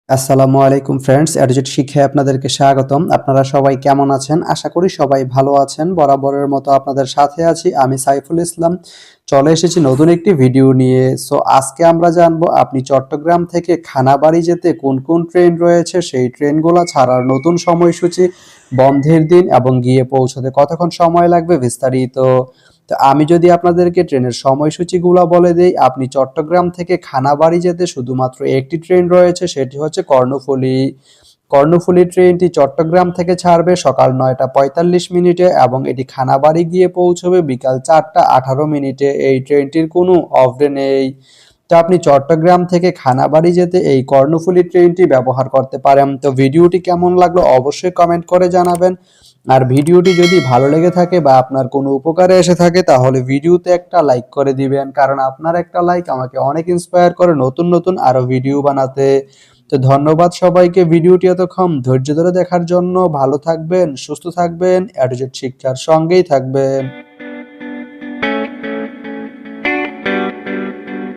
আসসালামু আলাইকুম ফ্রেন্ডস, এডুজেট শিক্ষায় আপনাদেরকে স্বাগতম। আপনারা সবাই কেমন আছেন? আশা করি সবাই ভালো আছেন। বরাবরের মতো আপনাদের সাথে আছি আমি সাইফুল ইসলাম। চলে এসেছি নতুন একটি ভিডিও নিয়ে। সো আজকে আমরা জানবো আপনি চট্টগ্রাম থেকে খানাবাড়ি যেতে কোন কোন ট্রেন রয়েছে, সেই ট্রেনগুলো ছাড়ার নতুন সময়সূচি, বন্ধের দিন এবং গিয়ে পৌঁছতে কতক্ষণ সময় লাগবে বিস্তারিত। তো আমি যদি আপনাদেরকে ট্রেনের সময়সূচিগুলো বলে দেই, আপনি চট্টগ্রাম থেকে খানাবাড়ি যেতে শুধুমাত্র একটি ট্রেন রয়েছে, সেটি হচ্ছে কর্ণফুলী। কর্ণফুলী ট্রেনটি চট্টগ্রাম থেকে ছাড়বে সকাল 9টা 45 মিনিটে এবং এটি খানাবাড়ি গিয়ে পৌঁছবে বিকাল 4টা 18 মিনিটে। এই ট্রেনটির কোনো অফ ডে নেই। তো আপনি চট্টগ্রাম থেকে খানাবাড়ি যেতে এই কর্ণফুলী ট্রেনটি ব্যবহার করতে পারেন। তো ভিডিওটি কেমন লাগলো অবশ্যই কমেন্ট করে জানাবেন। আর ভিডিওটি যদি ভালো লেগে থাকে বা আপনার কোনো উপকারে এসে থাকে তাহলে ভিডিওতে একটা লাইক করে দিবেন, কারণ আপনার একটা লাইক আমাকে অনেক ইন্সপায়ার করে নতুন নতুন আরো ভিডিও বানাতে। তো ধন্যবাদ সবাইকে ভিডিওটি এতক্ষণ ধৈর্য ধরে দেখার জন্য। ভালো থাকবেন, সুস্থ থাকবেন, এডুজেট শিক্ষার সঙ্গেই থাকবেন।